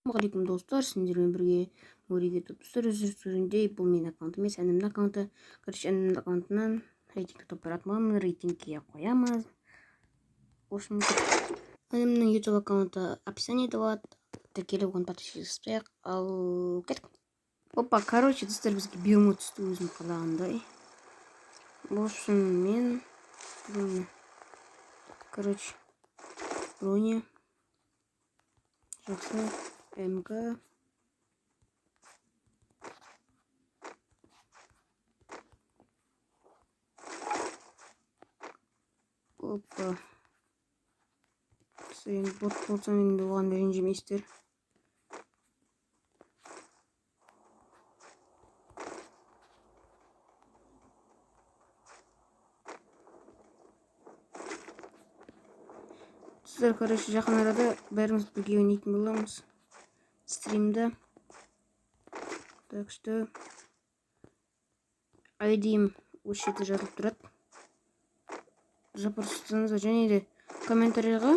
Ассалаумағалейкум достар, сендермен бірге Муриге достар өзіңде бұл менің аккаунтым емес, әнімнің аккаунты. Короче, әнімнің аккаунтынан рейтингті топтап аламын, рейтингке қоямыз. В общем, әнімнің YouTube аккаунты описаниеде болады. Тіркеліп оған подписчик ал кеттік. Опа, короче, достар бізге биома түсті өзім қалағандай. В общем, мен короче, броня жақсы МК опа сен бот болсаң енді оған ренжімейсіздер. Сіздер, короче, жақын арада бәріміз бірге ойнайтын боламыз стримді. Так что айдиім осы жерде жазылып тұрады. Запросыңызға және де комментарийға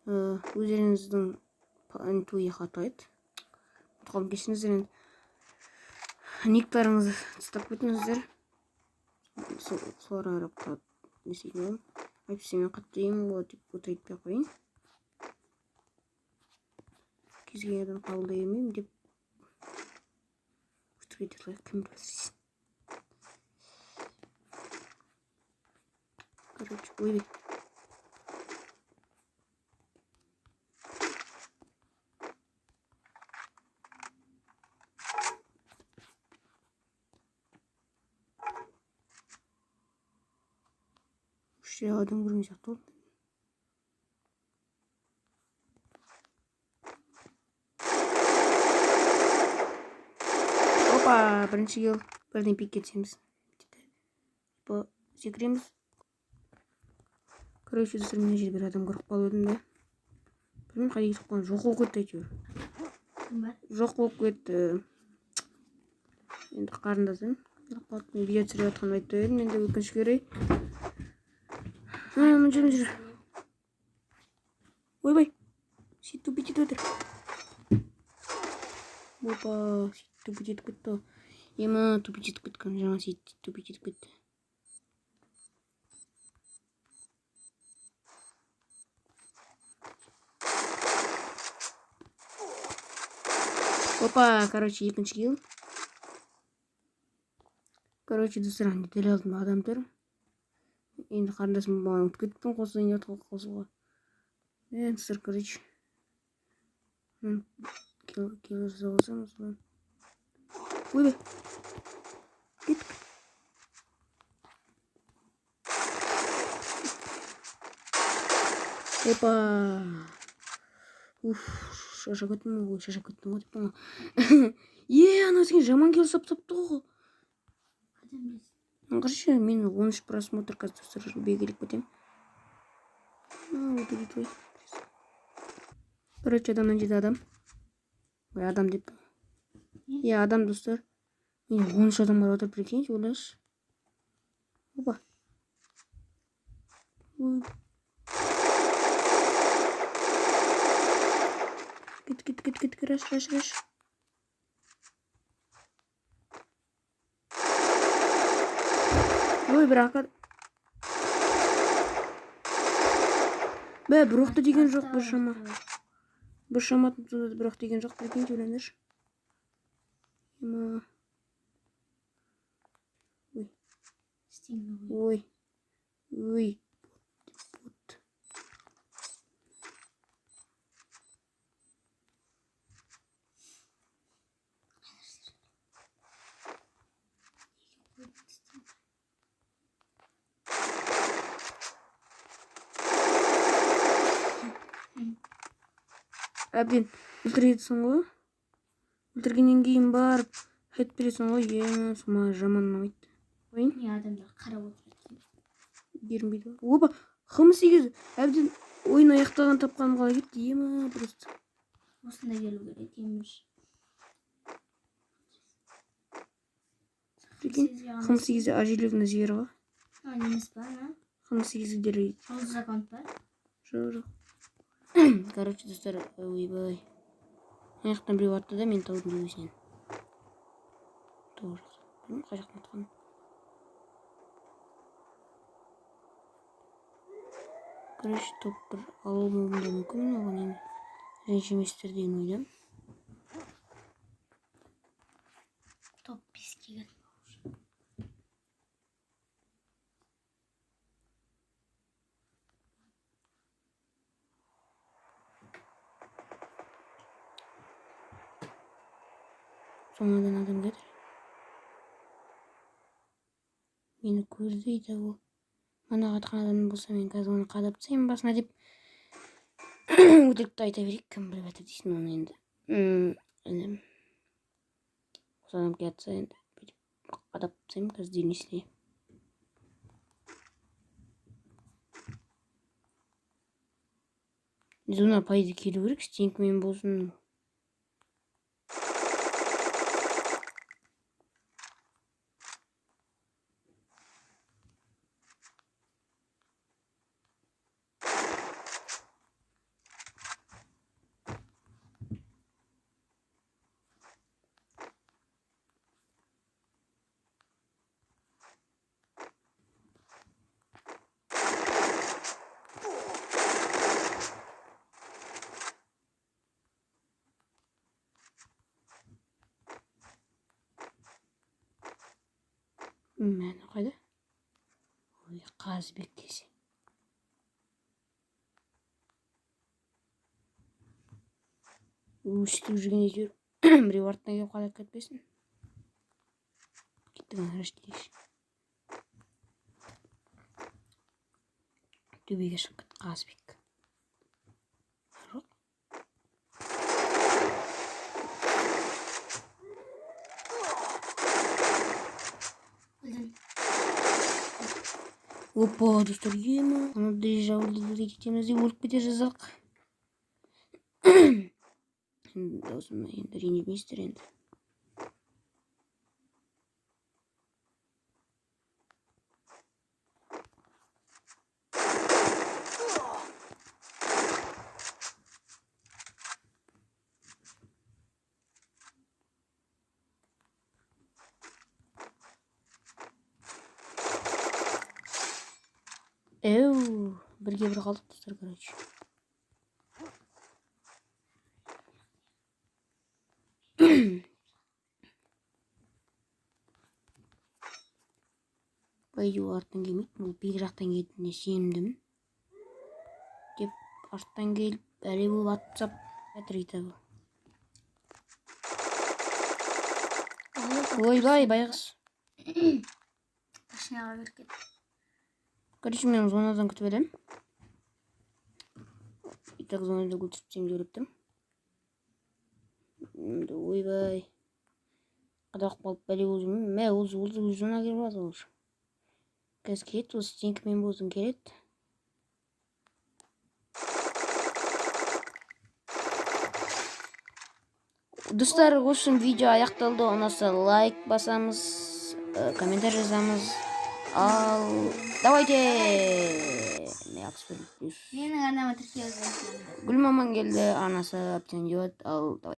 өздеріңіздің туы қатайды. Тұқым кешіңіздер, никтарыңызды тастап кетіңіздер. Соларға қарап қалады. Десейін әйтпесе мен қатты деймін ғой деп айтпай қойын. Кез келген адам қабылдай бермеймін деп өтіп кетеді. Кім білсін. Короче, ой. Ще адам көрген сияқты болды. Опа, бірінші ел бірден пик кетсеміз. Секіреміз. Короче, достар, мен жерде бір адам көріп қалып едім де. Білмеймін қайда кетіп қалған, жоқ болып кетті әйтеуір. Жоқ болып кетті. Енді қарындасым. Видео түсіріп жатқанын айтып едім, енді өкінішке орай. Жүр. Ойбай. Сөйтіп бүйтіп отыр. Опа, сөйтіп бүйтіп кетті. Ема тупитетіп кеткен, жаңа сөйтіп тупитетіп кетті. Опа, короче, екінші ел. Короче, достар, дәл алдында адам тұр. Енді қарындасым маған ұмытып кеттім қосылайын деп қосылға. Достар, короче. Келі жасап алсамыз. Ойбай. Кеттік. Опа. Шашап кеттім ғой деп тұңа. Ана сен жаман келі сап-сапты ғой. Короче, мен 13 просмотр қазір белгілеп кетем. Короче, адамнан жеті адам. Ой, адам деп. Адам, достар. Мен 13 адам бар отыр, прикиньте, ойлашы. Опа. Кет, раш. Ой, бірақ бұрықты деген жоқ, бір шаматын бұрақ деген жоқ, прикиньте, ойлаңдаршы. Ой. Әбден өлтіргенсің ғой. Өлтіргеннен кейін барып хет бересің ғой. Сома жаман ұнамайды. Ойын? Адамдар қарап отырады. Берінбейді. Опа, қымыз егіз. Әбден ойын аяқтаған тапқаным қалай кетті. Просто. Осында келу керек емеш. Қымыз егізі ажелевна жері ғой. Немес па, ана? Қымыз егізі дері. Ол аккаунт па? Жоқ. Короче, достар, ойбай. Ана жақтан біреу атты да мен таудың төбесінен. Тау жақта. Білмеймін қай жақтан атқанын. Короче, топ бір алуым да мүмкін, оған енді ренжіместер деген ойдам. Топ 5'e geldi. Sonradan adam gelir. Meni ko'rdiydi u. Mana atқан адам болса, мен қазір оны қадап тастаймын басына деп өтірікті айта берейік. Кім біліп жатыр дейсің оны енді. Енді осы адам келе жатса енді қадап тастаймын қазір денесіне. Зона пайда келу керек, стенкімен болсын. Мәні қайда? Ой, Қазыбек десе. Өстіп жүрген әйтеуір біреу артынан келіп қадап кетпесін. Кеттік ана рәштейші. Төбеге шығып кетті Қазыбек. Опа, достар, ема. Анандай жауылды кетеміз деп өліп кете жаздық. Даусымда енді ренжімейсіздер енді. Бірге бір қалдық достар, короче. Байду арттан келмейді, бұл бек жақтан келетініне сенімдімін. Деп арттан келіп, бәле болып атсап жатыр етабы. Ойбай, байғыз. Машинаға беріп кетті. Короче, мен зонадан күтіп едім. Итак, зонада күтіп жүріп. Ойбай. Қадақ болып бәле болып жүрмін. Мә, ол зона келіп алады ол. Қазір келеді, ол стенкімен болсын келеді. Достар, осы видео аяқталды. Ұнаса лайк басамыз, комментарий жазамыз. Ал, давайте! Менің анама тіркеуді. Гүл маман келді, анасы әбден жауады. Ал, давай.